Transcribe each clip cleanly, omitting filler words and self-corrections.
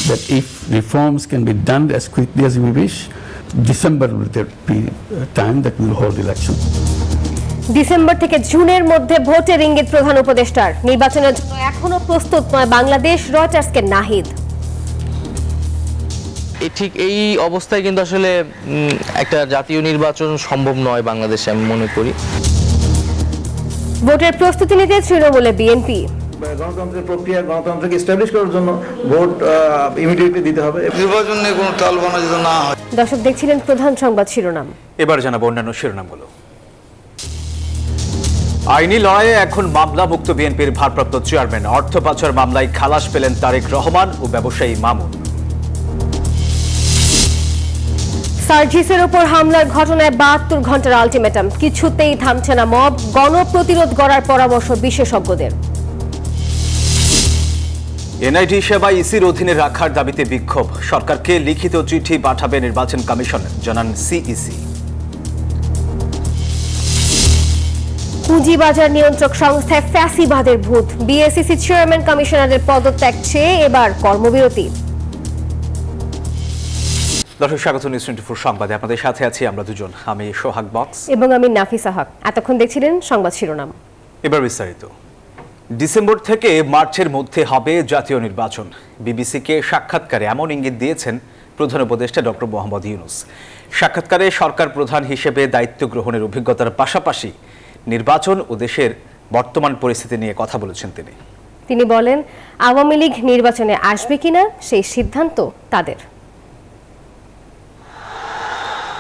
that if reforms can be done as quickly as we wish, December will be time that we will hold election. December থেকে জুনের মধ্যে ভোটের ইঙ্গিত প্রধান উপদেষ্টার। নির্বাচনের জন্য এখনো প্রস্তুত নয় বাংলাদেশ, রয়টার্সকে নাহিদ। ঠিক এই অবস্থায় কিন্তু আসলে একটা জাতীয় নির্বাচন সম্ভব নয় বাংলাদেশে, আমি মনে করি। ভোটের প্রস্তুতি নিতে তৃণমূলে বিএনপি। গণতন্ত্রের প্রক্রিয়া, গণতন্ত্রকে এস্টাবলিশ করার জন্য ভোট ইমিডিয়েটলি দিতে হবে। নির্বাচন নিয়ে কোনো টালবানা যেন না হয়। দর্শক দেখছিলেন প্রধান সংবাদ শিরোনাম। এবার জানাবো অন্যান্য শিরোনামগুলো। আইনি লড়াইয়ে এখন মামলা মুক্ত বিএনপির ভারপ্রাপ্ত চেয়ারম্যান। অর্থ পাচার মামলায় খালাস পেলেন তারেক রহমান ও ব্যবসায়ী মামুন। সার্জিসের উপর হামলার ঘটনায় 72 ঘন্টার আলটিমেটাম, কিছুতেই থামছে না মব, গণপ্রতিরোধ গড়ার পরামর্শ বিশেষজ্ঞদের। এনআইটি সেবা ইসির অধীনে রাখার দাবিতে বিক্ষোভ, সরকারকে লিখিত চিঠি পাঠাবে নির্বাচন কমিশন, জানান সিইসি। পুঁজিবাজার নিয়ন্ত্রক সংস্থায় ফ্যাসিবাদের ভূত, বিএসইসি চেয়ারম্যান কমিশনারের পদত্যাগ চেয়ে এবার কর্মবিরতি। দর্শক স্বাগত নিউজ 24 সংবাদে, আপনাদের সাথে আছি আমরা দুজন, আমি সোহাগ বক্স এবং আমি নাফিসা হক। এতক্ষণ দেখছিলেন সংবাদ শিরোনাম, এবার বিস্তারিত। ডিসেম্বর থেকে মার্চের মধ্যে হবে জাতীয় নির্বাচন। বিবিসিকে সাক্ষাৎকারে এমন ইঙ্গিত দিয়েছেন প্রধান উপদেষ্টা ডক্টর মোহাম্মদ ইউনূস। সাক্ষাৎকারে সরকার প্রধান হিসেবে দায়িত্ব গ্রহণের অভিজ্ঞতার পাশাপাশি নির্বাচন ও দেশের বর্তমান পরিস্থিতি নিয়ে কথা বলেছেন তিনি। তিনি বলেন, আওয়ামী লীগ নির্বাচনে আসবে কিনা সেই সিদ্ধান্ত তাদের।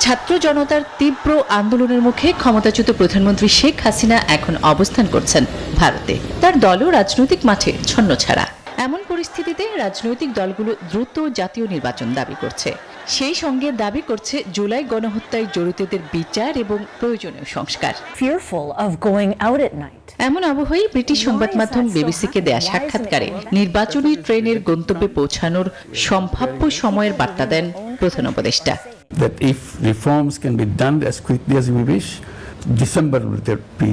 ছাত্র জনতার তীব্র আন্দোলনের মুখে ক্ষমতাচ্যুত প্রধানমন্ত্রী শেখ হাসিনা এখন অবস্থান করছেন ভারতে। তার দলও রাজনৈতিক মাঠে ছন্নছাড়া। এমন পরিস্থিতিতে রাজনৈতিক দলগুলো দ্রুত জাতীয় নির্বাচন দাবি করছে। সেই সঙ্গে দাবি করছে জুলাই গণহত্যায় জড়িতদের বিচার এবং প্রয়োজনীয় সংস্কার। এমন আবহেই ব্রিটিশ সংবাদ মাধ্যম বিবিসিকে দেয়া সাক্ষাৎকারে নির্বাচনী ট্রেনের গন্তব্যে পৌঁছানোর সম্ভাব্য সময়ের বার্তা দেন প্রধান উপদেষ্টা। That if reforms can be done as quickly as we wish, December will be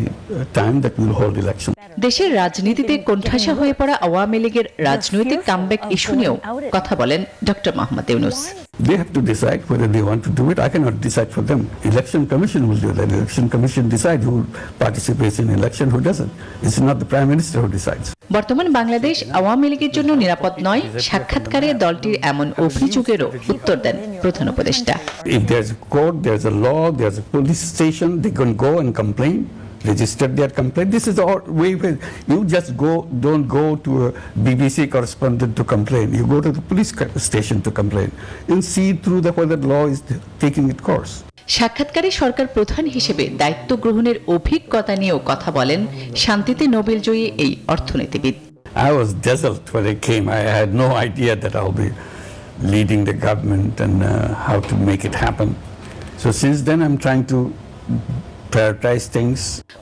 time that we will hold election. দেশের রাজনীতিতে কোণঠাসা হয়ে পড়া আওয়ামী লীগের রাজনৈতিক কামব্যাক ইস্যু নিয়েও কথা বলেন doctor Mohammad Yunus. They have to decide whether they want to do it. I cannot decide for them. Election Commission will do that. Election Commission decide who participates in election, who doesn't. It's not the Prime Minister who decides. বর্তমান বাংলাদেশ আওয়ামী লীগের জন্য নিরাপদ নয়, সাক্ষাৎকারে দলটির এমন অভিযোগেরও উত্তর দেন প্রধান উপদেষ্টা। If there's a court, there's a law, there's a police station, they can go and complain, register their complaint. This is the way you just don't go to a BBC correspondent to complain. You go to the police station to complain. You'll see through whether the law is taking its course. সাক্ষাৎকারে সরকার প্রধান হিসেবে দায়িত্ব গ্রহণের অভিজ্ঞতা নিয়েও কথা বলেন শান্তিতে নোবেলজয়ী এই অর্থনীতিবিদ। I was dazzled when I came. I had no idea that I'll be leading the government and how to make it happen. So since then I'm trying to prioritize things.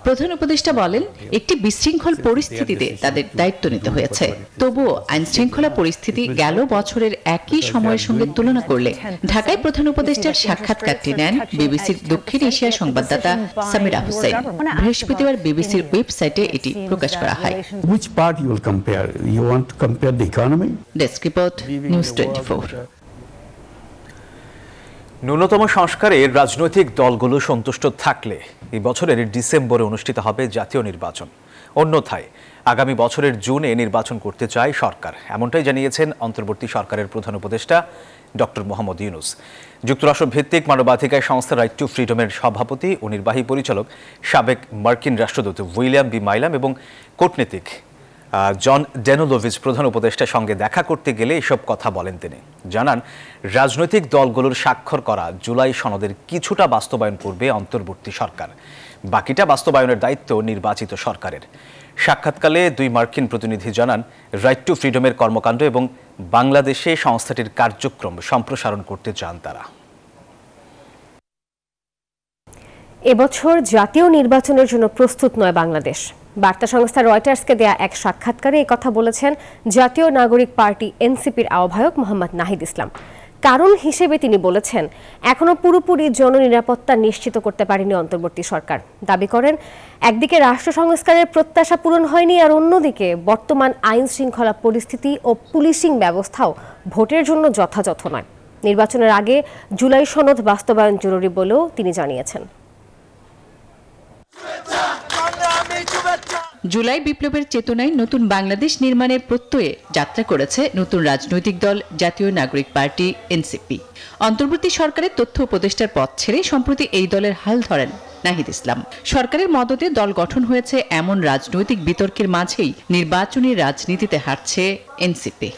প্রধান উপদেষ্টা বলেন, একটি বিশৃঙ্খল পরিস্থিতিতে তাদের দায়িত্ব নিতে হয়েছে। তবুও আইন শৃঙ্খলা পরিস্থিতি গেল বছরের একই সময়ের সঙ্গে তুলনা করলে ঢাকায় প্রধান উপদেষ্টার সাক্ষাৎকারটি নেন বিবিসির দক্ষিণ এশিয়া সংবাদদাতা সামিরা হোসেন। বৃহস্পতিবার বিবিসির ওয়েবসাইটে এটি প্রকাশ করা হয়। Which part you will compare? You want to compare the economy? Desk report, news 24। ন্যূনতম সংস্কারে রাজনৈতিক দলগুলো সন্তুষ্ট থাকলে এই বছরের ডিসেম্বরে অনুষ্ঠিত হবে জাতীয় নির্বাচন। অন্যথায় আগামী বছরের জুনে নির্বাচন করতে চায় সরকার, এমনটাই জানিয়েছেন অন্তর্বর্তী সরকারের প্রধান উপদেষ্টা ডক্টর মোহাম্মদ ইউনূস। যুক্তরাষ্ট্র ভিত্তিক মানবাধিকার সংস্থা রাইট টু ফ্রিডমের সভাপতি ও নির্বাহী পরিচালক সাবেক মার্কিন রাষ্ট্রদূত উইলিয়াম বি মাইলাম এবং কূটনীতিক জন ডেনোলোভিচ প্রধান উপদেষ্টার সঙ্গে দেখা করতে গেলে এসব কথা বলেন তিনি। জানান, রাজনৈতিক দলগুলোর স্বাক্ষর করা জুলাই সনদের কিছুটা বাস্তবায়ন করবে অন্তর্বর্তী সরকার, বাকিটা বাস্তবায়নের দায়িত্ব নির্বাচিত সরকারের। সাক্ষাৎকালে দুই মার্কিন প্রতিনিধি জানান, রাইট টু ফ্রিডমের কর্মকাণ্ড এবং বাংলাদেশে সংস্থাটির কার্যক্রম সম্প্রসারণ করতে চান তারা। এবছর জাতীয় নির্বাচনের জন্য প্রস্তুত নয় বাংলাদেশ। বার্তা সংস্থা রয়টার্সকে দেয়া এক সাক্ষাৎকারে এই কথা বলেছেন জাতীয় নাগরিক পার্টি এনসিপির আহ্বায়ক মোহাম্মদ নাহিদ ইসলাম। কারণ হিসেবে তিনি বলেছেন, এখনো পুরোপুরি জননিরাপত্তা নিশ্চিত করতে পারেনি অন্তর্বর্তী সরকার। দাবি করেন, একদিকে রাষ্ট্র সংস্কারের প্রত্যাশা পূরণ হয়নি, আর অন্যদিকে বর্তমান আইন শৃঙ্খলা পরিস্থিতি ও পুলিশিং ব্যবস্থাও ভোটের জন্য যথাযথ নয়। নির্বাচনের আগে জুলাই সনদ বাস্তবায়ন জরুরি বলেও তিনি জানিয়েছেন। জুলাই বিপ্লবের চেতনায় নতুন বাংলাদেশ নির্মাণের প্রত্যয়ে যাত্রা করেছে নতুন রাজনৈতিক দল জাতীয় নাগরিক পার্টি এনসিপি। অন্তর্বর্তী সরকারের তথ্য উপদেষ্টার পদ ছেড়ে সম্প্রতি এই দলের হাল ধরেন নাহিদ ইসলাম। সরকারের মদতে দল গঠন হয়েছে এমন রাজনৈতিক বিতর্কের মাঝেই নির্বাচনী রাজনীতিতে হাঁটছে এনসিপি।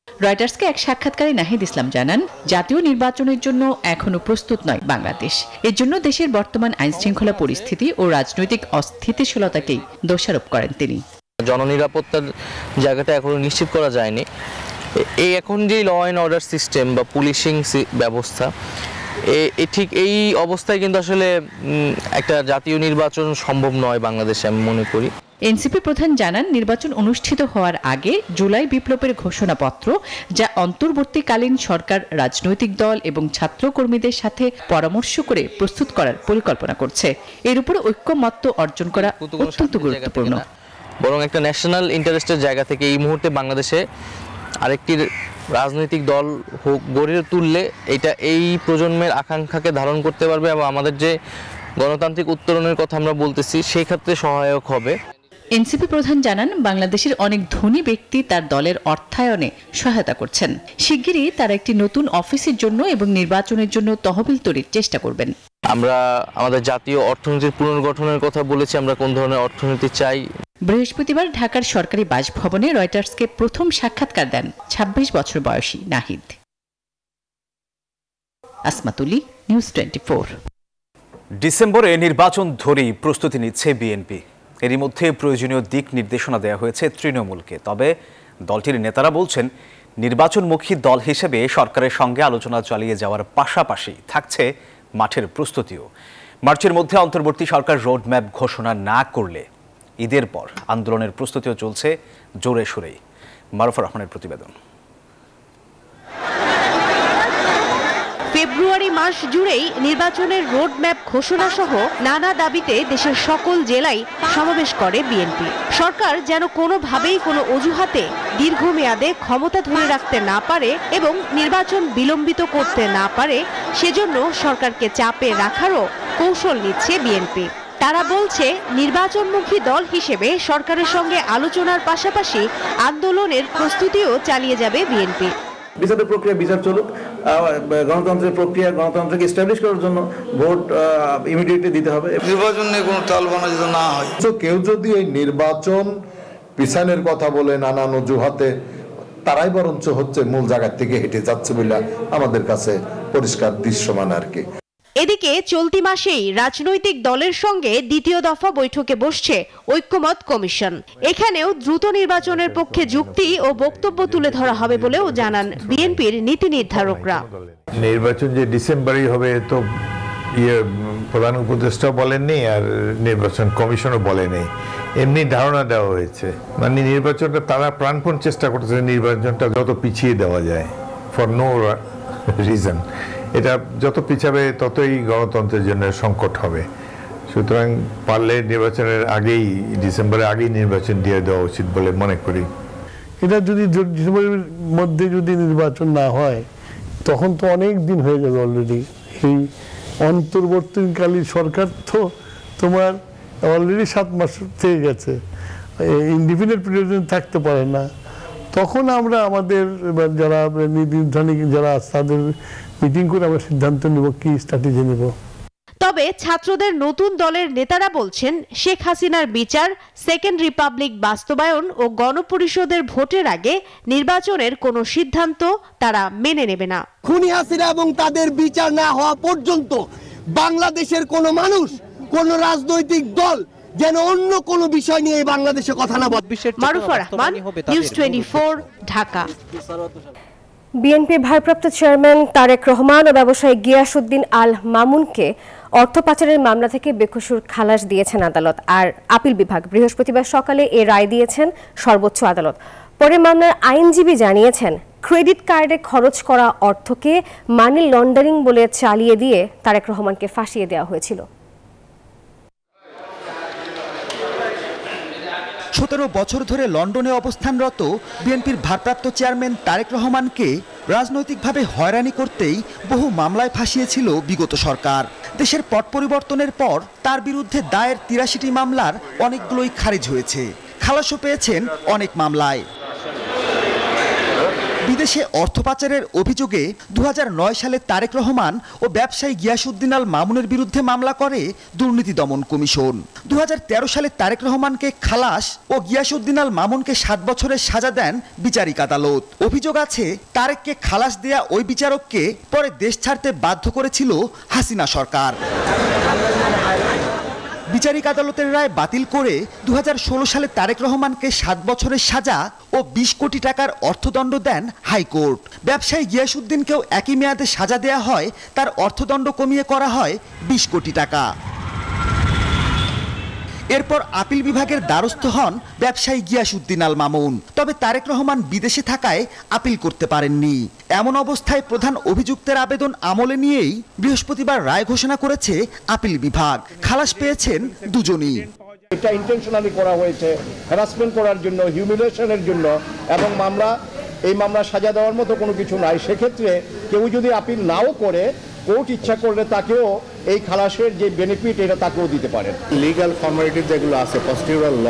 রয়টার্সকে এক সাক্ষাৎকারে নাহিদ ইসলাম জানান, জাতীয় নির্বাচনের জন্য এখনো প্রস্তুত নয় বাংলাদেশ। এর জন্য দেশের বর্তমান আইনশৃঙ্খলা পরিস্থিতি ও রাজনৈতিক অস্থিতিশীলতাকেই দোষারোপ করেন তিনি। জননিরাপত্তার জায়গাটা এখনো নিশ্চিত করা যায়নি। এই এখন যে ল অ্যান্ড অর্ডার সিস্টেম বা পুলিশিং ব্যবস্থা, ঠিক এই অবস্থায় কিন্তু আসলে একটা জাতীয় নির্বাচন সম্ভব নয় বাংলাদেশে, আমি মনে করি। এনসিপি প্রধান জানান, নির্বাচন অনুষ্ঠিত হওয়ার আগে জুলাই বিপ্লবের ঘোষণাপত্র, যা অন্তর্বর্তীকালীন সরকার রাজনৈতিক দল এবং ছাত্রকর্মীদের সাথে পরামর্শ করে প্রস্তুত করার পরিকল্পনা করছে। এর উপরে ঐক্যমত্য অর্জন করা অত্যন্ত গুরুত্বপূর্ণ। বরং একটা ন্যাশনাল ইন্টারেস্টের জায়গা থেকে এই মুহূর্তে বাংলাদেশে আরেকটি রাজনৈতিক দল গড়ে তুললে এটা এই প্রজন্মের আকাঙ্ক্ষাকে ধারণ করতে পারবে এবং আমাদের যে গণতান্ত্রিক উত্তরণের কথা আমরা বলতেছি সেই ক্ষেত্রে সহায়ক হবে। এনসিপি প্রধান জানান, বাংলাদেশের অনেক ধনী ব্যক্তি তার দলের অর্থায়নে সহায়তা করছেন। শিগগিরই তারা একটি নতুন অফিসের জন্য এবং নির্বাচনের জন্য তহবিল তৈরির চেষ্টা করবেন। আমরা আমাদের জাতীয় অর্থনীতির পুনর্গঠনের কথা বলেছি, আমরা কোন ধরনের অর্থনীতি চাই। বৃহস্পতিবার ঢাকার সরকারি বাসভবনে রয়টার্সকে প্রথম সাক্ষাৎকার দেন 26 বছর বয়সী নাহিদ। আসমাতুলি, নিউজ 24। ডিসেম্বরে নির্বাচন ধরেই প্রস্তুতি নিচ্ছে বিএনপি। এরই মধ্যে প্রয়োজনীয় দিক নির্দেশনা দেওয়া হয়েছে তৃণমূলকে। তবে দলটির নেতারা বলছেন, নির্বাচনমুখী দল হিসেবে সরকারের সঙ্গে আলোচনা চালিয়ে যাওয়ার পাশাপাশি থাকছে মাঠের প্রস্তুতিও। মার্চের মধ্যে অন্তর্বর্তী সরকার রোডম্যাপ ঘোষণা না করলে ঈদের পর আন্দোলনের প্রস্তুতিও চলছে জোরে সোরেই। মারুফা রহমানের প্রতিবেদন। ফেব্রুয়ারি মাস জুড়েই নির্বাচনের রোডম্যাপ ঘোষণা সহ নানা দাবিতে দেশের সকল জেলায় সমাবেশ করে বিএনপি। সরকার যেন কোনোভাবেই কোনো অজুহাতে দীর্ঘমেয়াদে ক্ষমতা ধরে রাখতে না পারে এবং নির্বাচন বিলম্বিত করতে না পারে, সেজন্য সরকারকে চাপে রাখারও কৌশল নিচ্ছে বিএনপি। তারা বলছে, নির্বাচনমুখী দল হিসেবে সরকারের সঙ্গে আলোচনার পাশাপাশি আন্দোলনের প্রস্তুতিও চালিয়ে যাবে বিএনপি। বিচারের প্রক্রিয়া বিচার চলুক, গণতন্ত্রের প্রক্রিয়া গণতন্ত্রকে এস্টাবলিশ করার জন্য ভোট ইমিডিয়েটলি দিতে হবে। নির্বাচন নিয়ে কোনো টালবানা যদি না হয়, তো কেউ যদি এই নির্বাচন পিছনের কথা বলে নানান অজুহাতে, তারাই বরঞ্চ হচ্ছে মূল জায়গা থেকে হেঁটে যাচ্ছে বলে আমাদের কাছে পরিষ্কার দৃশ্যমান আর কি। এদিকে চলতি মাসেই রাজনৈতিক দলের সঙ্গে দ্বিতীয় দফা বৈঠকে বসছে ঐক্যমত কমিশন। এখানেও দ্রুত নির্বাচনের পক্ষে যুক্তি ও বক্তব্য তুলে ধরা হবে বলেও জানান বিএনপির নীতি নির্ধারকরা। নির্বাচন যে ডিসেম্বরেই হবে তো প্রধান উপদেষ্টা বলেননি, আর নির্বাচন কমিশনও বলেনি, এমনি ধারণা দেওয়া হয়েছে। মানে নির্বাচনটা তারা প্রাণপণ চেষ্টা করতেছে নির্বাচনটা যত পিছিয়ে দেওয়া যায়, ফর নো রিজন। এটা যত পিছাবে ততই গণতন্ত্রের জন্য সংকট হবে। সুতরাং পারলে নির্বাচনের আগেই, ডিসেম্বরের আগেই নির্বাচন দিয়ে দেওয়া উচিত বলে মনে করি। এটা যদি ডিসেম্বরের মধ্যে যদি নির্বাচন না হয়, তখন তো অনেক দিন হয়ে যাবে অলরেডি। এই অন্তর্বর্তীকালীন সরকার তো তোমার অলরেডি 7 মাস থেকে গেছে, ইনডিফিনিট পিরিয়ড থাকতে পারে না। তখন আমরা আমাদের যারা নির্ধারণী যারা তাদের মিটিং করে আমরা সিদ্ধান্ত নেব কি স্ট্র্যাটেজি নেব। তবে ছাত্রদের নতুন দলের নেতারা বলছেন, শেখ হাসিনার বিচার, সেকেন্ড রিপাবলিক বাস্তবায়ন ও গণপরিষদের ভোটের আগে নির্বাচনের কোনো সিদ্ধান্ত তারা মেনে নেবে না। খুনি হাসিনা এবং তাদের বিচার না হওয়া পর্যন্ত বাংলাদেশের কোনো মানুষ, কোনো রাজনৈতিক দল যেন অন্য কোনো বিষয় নিয়ে বাংলাদেশে কথা না বলে। মারুফা রহমান, নিউজ 24, ঢাকা। বিএনপির ভারপ্রাপ্ত চেয়ারম্যান তারেক রহমান ও ব্যবসায়ী গিয়াসউদ্দিন আল মামুনকে অর্থ পাচারের মামলা থেকে বেকসুর খালাস দিয়েছেন আদালত। আর আপিল বিভাগ বৃহস্পতিবার সকালে এ রায় দিয়েছেন সর্বোচ্চ আদালত। পরে মামলার আইনজীবী জানিয়েছেন, ক্রেডিট কার্ডে খরচ করা অর্থকে মানি লন্ডারিং বলে চালিয়ে দিয়ে তারেক রহমানকে ফাঁসিয়ে দেওয়া হয়েছিল। 17 বছর ধরে লন্ডনে অবস্থানরত বিএনপির ভারপ্রাপ্ত চেয়ারম্যান তারেক রহমানকে রাজনৈতিকভাবে হয়রানি করতেই বহু মামলায় ফাঁসিয়েছিল বিগত সরকার। দেশের পট পরিবর্তনের পর তার বিরুদ্ধে দায়ের 83টি মামলার অনেকগুলোই খারিজ হয়েছে, খালাসও পেয়েছেন অনেক মামলায়। বিদেশে অর্থ পাচারের অভিযোগে 2009 সালে তারেক রহমান ও ব্যবসায়ী গিয়াসউদ্দিন আল মামুনের বিরুদ্ধে মামলা করে দুর্নীতি দমন কমিশন। 2013 সালে তারেক রহমানকে খালাস ও গিয়াসউদ্দিন আল মামুনকে 7 বছরের সাজা দেন বিচারিক আদালত। অভিযোগ আছে তারেককে খালাস দেয়া ওই বিচারককে পরে দেশ ছাড়তে বাধ্য করেছিল হাসিনা সরকার। বিচারিক আদালতের রায় বাতিল করে 2016 সালে তারেক রহমানকে 7 বছরের সাজা ও 20 কোটি টাকার অর্থদণ্ড দেন হাইকোর্ট। ব্যবসায়ী গিয়াসউদ্দিনকেও একই মেয়াদে সাজা দেয়া হয়, তার অর্থদণ্ড কমিয়ে করা হয় 20 কোটি টাকা। এরপর আপিল বিভাগের দ্বারস্থ হন ব্যবসায়ী গিয়াসউদ্দিন আল মামুন। তবে তারেক রহমান বিদেশে থাকায় আপিল করতে পারেননি। এমন অবস্থায় প্রধান অভিযুক্তের আবেদন আমলে নিয়েই বৃহস্পতিবার রায় ঘোষণা করেছে আপিল বিভাগ। খালাস পেয়েছেন দুজনই। এটা ইন্টেনশনালি করা হয়েছে হ্যারাসমেন্ট করার জন্য, হিউমিলিয়েশনের জন্য, এবং এই মামলা সাজা দেওয়ার মতো কোনো কিছু নাই। সেক্ষেত্রে কেউ যদি আপিল নাও করে, কোর্ট ইচ্ছা করলে তাকেও এই খালাসের যে বেনিফিট এটা তাকেও দিতে পারেন। লিগ্যাল ফর্মালিটি যেগুলো আছে, প্রসিডিউরাল ল,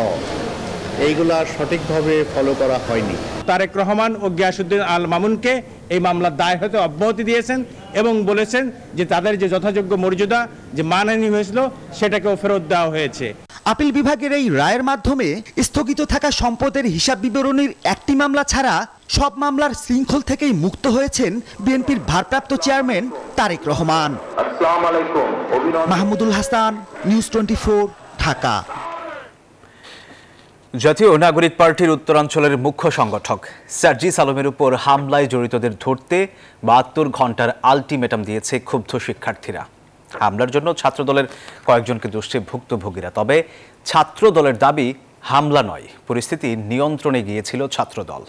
এইগুলা সঠিকভাবে ফলো করা হয়নি। তারেক রহমান ও গিয়াসউদ্দিন আল মামুনকে এই মামলার দায় হতে অব্যাহতি দিয়েছেন এবং বলেছেন যে তাদের যে যথাযোগ্য মর্যাদা যে মানহানি হয়েছিল সেটাকেও ফেরত দেওয়া হয়েছে। আপিল বিভাগের এই রায়ের মাধ্যমে স্থগিত থাকা সম্পদের হিসাব বিবরণীর একটি মামলা ছাড়া সব মামলার শৃঙ্খল থেকেই মুক্ত হয়েছেন বিএনপির ভারপ্রাপ্ত চেয়ারম্যান তারেক রহমান। মাহমুদুল হাসান, নিউজ 24, ঢাকা। জাতীয় নাগরিক পার্টির উত্তরাঞ্চলের মুখ্য সংগঠক সার্জিস আলমের উপর হামলায় জড়িতদের ধরতে 72 ঘন্টার আলটিমেটাম দিয়েছে ক্ষুব্ধ শিক্ষার্থীরা। হামলার জন্য ছাত্রদলের কয়েকজনকে দোষী ভুক্তভোগীরা। তবে ছাত্রদলের দাবি হামলা নয়, পরিস্থিতি নিয়ন্ত্রণে গিয়েছিল ছাত্রদল।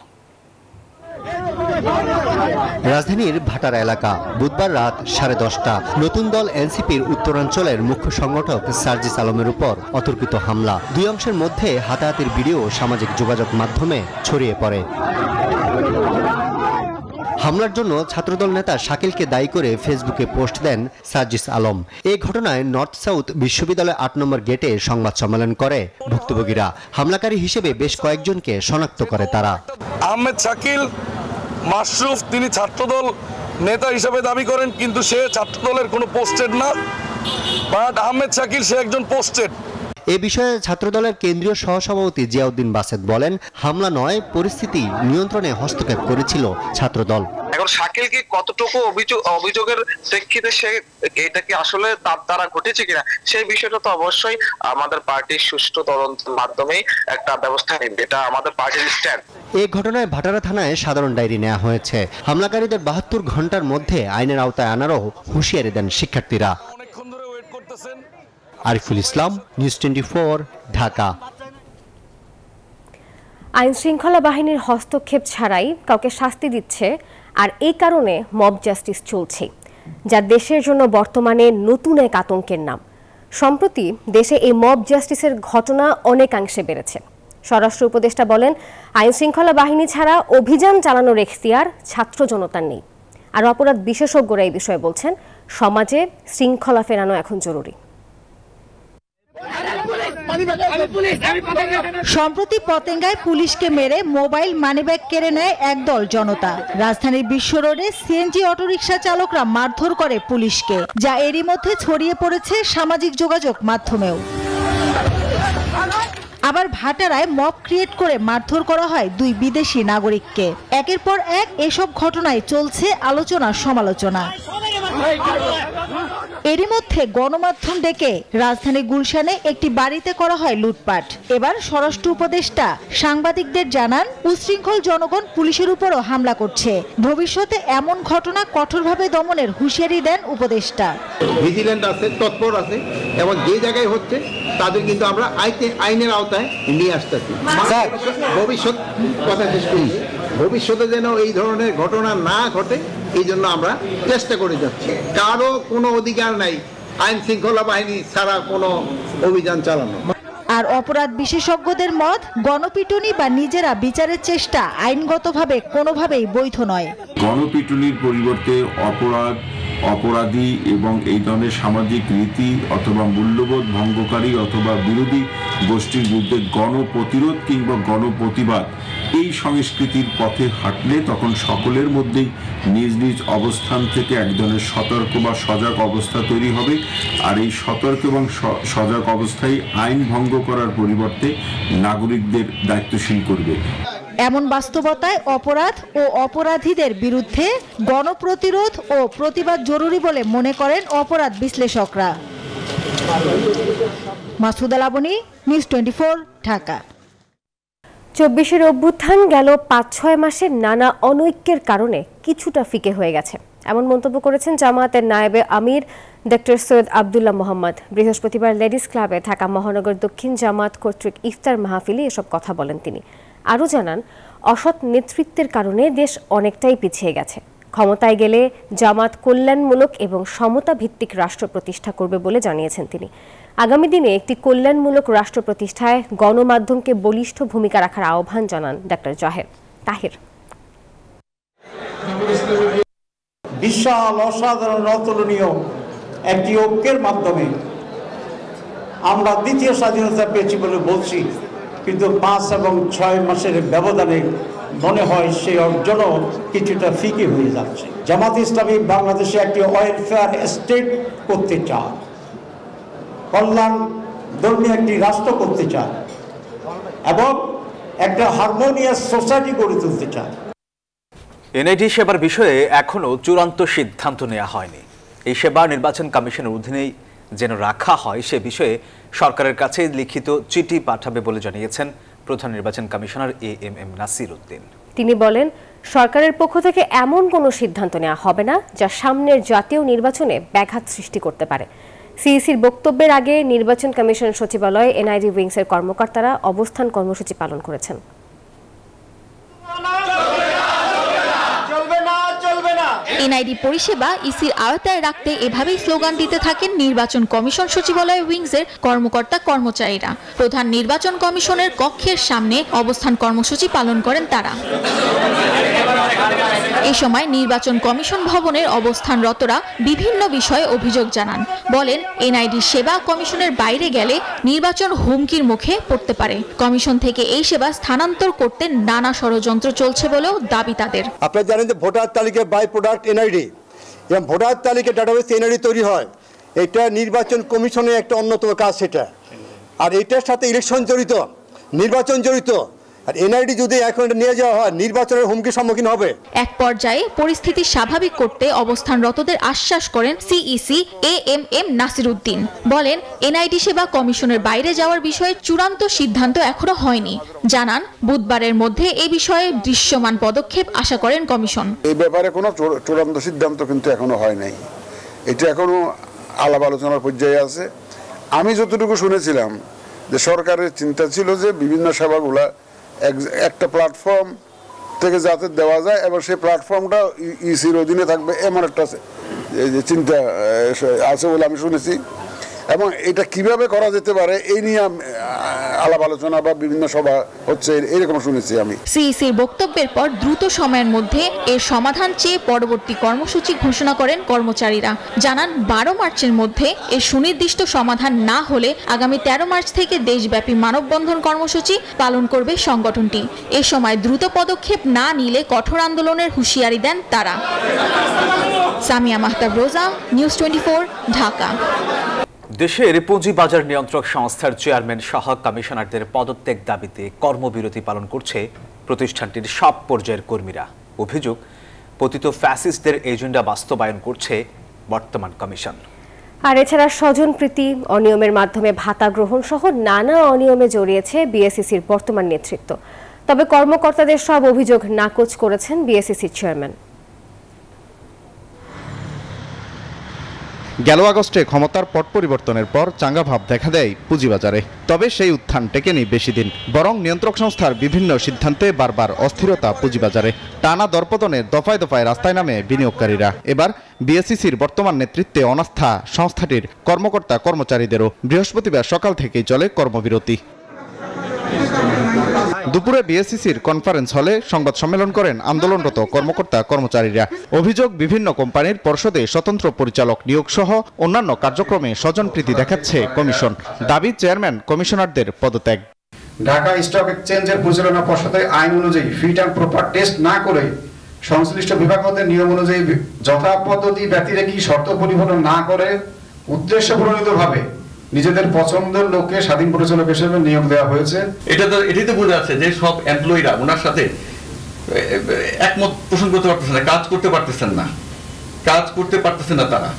রাজধানীর ভাটারা এলাকা, বুধবার রাত 10:30টা নতুন দল এনসিপির উত্তরাঞ্চলের মুখ্য সংগঠক সার্জিস আলমের উপর অতর্কিত হামলা। দুই অংশের মধ্যে হাতাহাতির ভিডিও সামাজিক যোগাযোগ মাধ্যমে ছড়িয়ে পড়ে। হামলার জন্য ছাত্রদল নেতা শাকিলকে দায়ী করে ফেসবুকে পোস্ট দেন সার্জিস আলম। এই ঘটনায় নর্থ সাউথ বিশ্ববিদ্যালয় 8 নম্বর গেটে সংবাদ সম্মেলন করে ভুক্তভোগীরা। হামলাকারী হিসেবে বেশ কয়েকজনকে শনাক্ত করে তারা। আহমেদ শাকিল মাশরুফ, তিনি ছাত্রদল নেতা হিসেবে দাবি করেন, কিন্তু সে ছাত্রদলের কোনো পোস্টেড না, বাট আহমেদ শাকিল সে একজন পোস্টেড। এ বিষয়ে ছাত্রদলের কেন্দ্রীয় সহসভাপতি জিয়াউদ্দিন বাসেদ বলেন, হামলা নয়, পরিস্থিতি নিয়ন্ত্রণে হস্তক্ষেপ করেছিল ছাত্রদল। এখন শাকিল কি কতটুকু অভিযোগের প্রেক্ষিতে সে এটা কি আসলে তার দ্বারা ঘটেছে কিনা সেই বিষয়টা তো অবশ্যই আমাদের পার্টির সুষ্ঠু তদন্তের মাধ্যমেই একটা ব্যবস্থা নেবে, এটা আমাদের পার্টির স্ট্যান্ড। এই ঘটনায় ভাটারা থানায় সাধারণ ডায়েরি নেওয়া হয়েছে। হামলাকারীদের 72 ঘন্টার মধ্যে আইনের আওতায় আনারও হুঁশিয়ারি দেন শিক্ষার্থীরা। আরিফুল ইসলাম, নিউজ 24, ঢাকা। আইন শৃঙ্খলা বাহিনীর হস্তক্ষেপ ছাড়াই কাউকে শাস্তি দিচ্ছে, আর এই কারণে মব জাস্টিস চলছে, যা দেশের জন্য বর্তমানে নতুন এক আতঙ্কের নাম। সম্প্রতি দেশে এই মব জাস্টিসের ঘটনা অনেকাংশে বেড়েছে। স্বরাষ্ট্র উপদেষ্টা বলেন, আইন শৃঙ্খলা বাহিনী ছাড়া অভিযান চালানোর এখতিয়ার ছাত্র জনতার নেই। আর অপরাধ বিশেষজ্ঞরা এই বিষয়ে বলছেন, সমাজে শৃঙ্খলা ফেরানো এখন জরুরি। সম্প্রতি পতেঙ্গায় পুলিশকে মেরে মোবাইল মানিব্যাগ কেড়ে নেয় একদল জনতা। রাজধানীর বিশ্ব রোডে সিএনজি অটোরিকশা চালকরা মারধর করে পুলিশকে, যা এরই মধ্যে ছড়িয়ে পড়েছে সামাজিক যোগাযোগ মাধ্যমেও। আবার ভাটারায় মব ক্রিয়েট করে মারধর করা হয় 2 বিদেশি নাগরিককে। একের পর এক এসব ঘটনায় চলছে আলোচনা সমালোচনা। এরই মধ্যে গণমাধ্যম ডেকে রাজধানী গুলশানে একটি বাড়িতে করা হয় লুটপাট। এবার স্বরাষ্ট্র উপদেষ্টা সাংবাদিকদের জানান, উশৃঙ্খল জনগণ পুলিশের উপরও হামলা করছে। ভবিষ্যতে এমন ঘটনা কঠোরভাবে দমনের হুঁশিয়ারি দেন উপদেষ্টা। ভিজিল্যান্ট আছে, তৎপর আছে, এবং যে জায়গায় হচ্ছে তাদের কিন্তু আমরা আইনের আওতায় নিয়ে আসতেছি। ভবিষ্যৎ কথা শেষ করি, ভবিষ্যতে যেন এই ধরনের ঘটনা না ঘটে এই জন্য আমরা চেষ্টা করে যাচ্ছি। কারো কোনো অধিকার নাই আইন শৃঙ্খলা বাহিনী ছাড়া কোনো অভিযান চালানো। আর অপরাধ বিশেষজ্ঞদের মত, গণপিটুনি বা নিজেরা বিচারের চেষ্টা আইনগতভাবে কোনোভাবেই বৈধ নয়। গণপিটুনির পরিবর্তে অপরাধী এবং এই ধরনের সামাজিক রীতি অথবা মূল্যবোধ ভঙ্গকারী অথবা বিরোধী গোষ্ঠীর বিরুদ্ধে গণপ্রতিরোধ কিংবা গণপ্রতিবাদ এই সংস্কৃতির পথে হাঁটলে তখন সকলের মধ্যেই নিজ নিজ অবস্থান থেকে এক ধরনের সতর্ক বা সজাগ অবস্থা তৈরি হবে। আর এই সতর্ক এবং সজাগ অবস্থায় আইন ভঙ্গ করার পরিবর্তে নাগরিকদের দায়িত্বশীল করবে। এমন বাস্তবতায় অপরাধ ও অপরাধীদের বিরুদ্ধে গণপ্রতিরোধ ও প্রতিবাদ জরুরি বলে মনে করেন অপরাধ বিশ্লেষকরা। মাসুদা লাবনী, নিউজ 24, ঢাকা। 24-এর অভ্যুত্থান গেল 5-6 মাসের নানা অনৈক্যের কারণে কিছুটা ফিকে হয়ে গেছে, এমন মন্তব্য করেছেন জামায়াতের নায়েবে আমির ডক্টর সৈয়দ আব্দুল্লাহ মোহাম্মদ। বৃহস্পতিবার লেডিস ক্লাবে ঢাকা মহানগর দক্ষিণ জামায়াত কর্তৃক ইফতার মাহফিলে এসব কথা বলেন তিনি। আরও জানান, অসৎ নেতৃত্বের কারণে দেশ অনেকটাই পিছিয়ে গেছে। ক্ষমতায় গেলে জামাত কল্যাণমূলক এবং সমতা ভিত্তিক রাষ্ট্র প্রতিষ্ঠা করবে বলে জানিয়েছেন তিনি। আগামী দিনে একটি কল্যাণমূলক রাষ্ট্র প্রতিষ্ঠায় গণমাধ্যমকে বলিষ্ঠ ভূমিকা রাখার আহ্বান জানান ডক্টর তাহির। বিশাল, অসাধারণ, অতুলনীয় একটি ঐক্যের মাধ্যমে আমরা দ্বিতীয় স্বাধীনতা পেয়েছি বলে বলছি, কিন্তু 5 এবং 6 মাসের ব্যবধানে মনে হয় সেই অর্জনও কিছুটা ফিকে হয়ে যাচ্ছে। জামাত ইসলামী বাংলাদেশে একটি ওয়েলফেয়ার স্টেট করতে চায়, কল্যাণ ধর্মী একটি রাষ্ট্র করতে চায় এবং একটা হারমোনিয়াস সোসাইটি গড়ে তুলতে চায়। এনআইডি সেবার বিষয়ে এখনও চূড়ান্ত সিদ্ধান্ত নেওয়া হয়নি। এই সেবা নির্বাচন কমিশনের অধীনেই যেন রাখা হয় সে বিষয়ে সরকারের কাছে লিখিত চিঠি পাঠাবে বলে জানিয়েছেন প্রধান নির্বাচন কমিশনার এএমএম নাসির উদ্দিন। তিনি বলেন, সরকারের পক্ষ থেকে এমন কোনো সিদ্ধান্ত নেওয়া হবে না যা সামনের জাতীয় নির্বাচনে ব্যাঘাত সৃষ্টি করতে পারে। সিইসির বক্তব্যের আগে নির্বাচন কমিশন সচিবালয়ে এনআইডি উইংসের কর্মকর্তারা অবস্থান কর্মসূচি পালন করেছেন। এনআইডি পরিষেবা ইসির আওতায় রাখতে এভাবেই স্লোগান দিতে থাকেন নির্বাচন কমিশন সচিবালয় উইংসের কর্মকর্তা কর্মচারীরা। প্রধান নির্বাচন কমিশনের কক্ষের সামনে অবস্থান কর্মসূচি পালন করেন তারা। এ সময় নির্বাচন কমিশন ভবনের অবস্থানরতরা বিভিন্ন বিষয়ে অভিযোগ জানান। বলেন, এনআইডি সেবা কমিশনের বাইরে গেলে নির্বাচন হুমকির মুখে পড়তে পারে। কমিশন থেকে এই সেবা স্থানান্তর করতে নানা ষড়যন্ত্র চলছে বলেও দাবি তাদের। আপনারা জানেন যে ভোটার তালিকা বাই প্রোডাক্ট এনআইডি এবং ভোটার তালিকা ডাটাবেস এনআইডি তৈরি হয়, এটা নির্বাচন কমিশনের একটা অন্যতম কাজ সেটা। আর এটার সাথে ইলেকশন জড়িত, নির্বাচন জড়িত। আর এনআইডি যদি এখন নিয়ে যাওয়া হয় নির্বাচনের হুমকির সম্মুখীন হবে। এক পর্যায়ে পরিস্থিতি স্বাভাবিক করতে অবস্থানরতদের আশ্বাস করেন সিইসি এএমএম নাসির উদ্দিন। বলেন, এনআইডি সেবা কমিশনের বাইরে যাওয়ার বিষয়ে চূড়ান্ত সিদ্ধান্ত এখনো হয়নি। জানান, বুধবারের মধ্যে এ বিষয়ে দৃশ্যমান পদক্ষেপ আশা করেন কমিশন। এই ব্যাপারে কোনো চূড়ান্ত সিদ্ধান্ত কিন্তু এখনো হয় নাই, এটা এখনো আলাপ আলোচনার পর্যায়ে আছে। আমি যতটুকু শুনেছিলাম যে সরকারের চিন্তা ছিল যে বিভিন্ন সেবাগুলা একটা প্ল্যাটফর্ম থেকে যাতে দেওয়া যায় এবং সেই প্ল্যাটফর্মটা ইসির অধীনে থাকবে এমন একটা চিন্তা আছে বলে আমি শুনেছি। এবং এটা কিভাবে করা যেতে পারে এই নিয়ে আলাপ আলোচনা বা বিভিন্ন সভা হচ্ছে এরকম শুনেছি আমি। সিইসির বক্তব্যের পর দ্রুত সময়ের মধ্যে এর সমাধান চেয়ে পরবর্তী কর্মসূচি ঘোষণা করেন কর্মচারীরা। জানান, 12 মার্চের মধ্যে এর সুনির্দিষ্ট সমাধান না হলে আগামী 13 মার্চ থেকে দেশব্যাপী মানববন্ধন কর্মসূচি পালন করবে সংগঠনটি। এ সময় দ্রুত পদক্ষেপ না নিলে কঠোর আন্দোলনের হুঁশিয়ারি দেন তারা। সামিয়া মাহতাব রোজা, নিউজ 24, ঢাকা। দেশের পুঁজিবাজার নিয়ন্ত্রক সংস্থার চেয়ারম্যান সহ কমিশনারদের পদত্যাগ দাবিতে কর্মবিরতি পালন করছে প্রতিষ্ঠানটির সব পর্যায়ের কর্মীরা। অভিযোগ, পতিত ফ্যাসিস্টদের এজেন্ডা বাস্তবায়ন করছে বর্তমান কমিশন। আর এছাড়া স্বজনপ্রীতি, অনিয়মের মাধ্যমে ভাতা গ্রহণ সহ নানা অনিয়মে জড়িয়েছে বিএসইসির বর্তমান নেতৃত্ব। তবে কর্মকর্তাদের সব অভিযোগ নাকচ করেছেন বিএসইসির চেয়ারম্যান। গেল আগস্টে ক্ষমতার পট পরিবর্তনের পর চাঙ্গা ভাব দেখা দেয় পুঁজিবাজারে। তবে সেই উত্থান টেকেনি বেশি দিন, বরং নিয়ন্ত্রক সংস্থার বিভিন্ন সিদ্ধান্তে বারবার অস্থিরতা পুঁজিবাজারে। টানা দরপতনে দফায় দফায় রাস্তায় নামে বিনিয়োগকারীরা। এবার বিএসইসির বর্তমান নেতৃত্বে অনাস্থা সংস্থাটির কর্মকর্তা কর্মচারীদেরও। বৃহস্পতিবার সকাল থেকেই চলে কর্মবিরতি। দুপুরে বিএসইসির কনফারেন্স হলে সংবাদ সম্মেলন করেন আন্দোলনরত কর্মকর্তা কর্মচারীরা। অভিযোগ, বিভিন্ন কোম্পানির পর্ষদে স্বতন্ত্র পরিচালক নিয়োগ সহ অন্যান্য কার্যক্রমে স্বজনপ্রীতি দেখাচ্ছে কমিশন। দাবি চেয়ারম্যান কমিশনারদের পদত্যাগ। ঢাকা স্টক এক্সচেঞ্জের পরিচালনা পর্ষদের আইন অনুযায়ী ফিট অ্যান্ড প্রপার টেস্ট না করে সংশ্লিষ্ট বিভাগ হতে নিয়ম অনুযায়ী যথাপদ্ধতি ব্যতিরেকি শর্ত পরিবর্তন না করে উদ্দেশ্য প্রণোদিতভাবে নিজেদের পছন্দের লোককে স্বাধীন পরিচালক হিসেবে নিয়োগ দেওয়া হয়েছে। এটাই তো বোঝা যাচ্ছে যে সব এমপ্লয়িরা ওনার সাথে একমত পোষণ করতে পারতেছেন না, কাজ করতে পারতেছেন না তারা।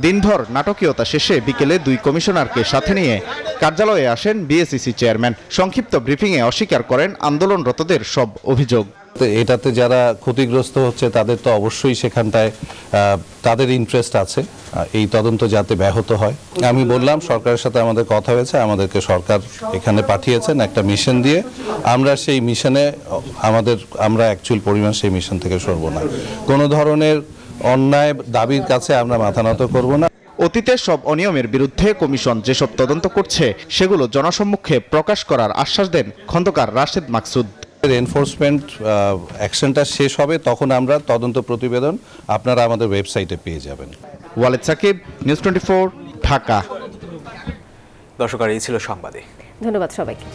দিনভর নাটকীয়তা শেষে বিকেলে দুই কমিশনারকে সাথে নিয়ে কার্যালয়ে আসেন বিএসইসি চেয়ারম্যান। সংক্ষিপ্ত ব্রিফিংয়ে অস্বীকার করেন আন্দোলনরতদের সব অভিযোগ। এটাতে যারা ক্ষতিগ্রস্ত হচ্ছে তাদের তো অবশ্যই সেখানটায় তাদের ইন্টারেস্ট আছে, এই তদন্ত যাতে ব্যাহত হয়। আমি বললাম সরকারের সাথে আমাদের কথা হয়েছে, আমাদেরকে সরকার এখানে পাঠিয়েছেন একটা মিশন দিয়ে। আমরা সেই মিশনে আমরা অ্যাকচুয়াল পরিমাণ সেই মিশন থেকে সরব না। কোনো ধরনের অন্যায় দাবির কাছে আমরা মাথা নত করব না। অতীতের সব অনিয়মের বিরুদ্ধে কমিশন যেসব তদন্ত করছে সেগুলো জনসম্মুখে প্রকাশ করার আশ্বাস দেন খন্দকার রাশেদ মাকসুদ। এনফোর্সমেন্ট অ্যাকশনটা শেষ হবে, তখন আমরা তদন্ত প্রতিবেদন আপনারা আমাদের ওয়েবসাইটে পেয়ে যাবেন। ওয়ালেদ সাকিব, নিউজ 24, ঢাকা। দর্শক, এই ছিল সংবাদে। ধন্যবাদ সবাইকে।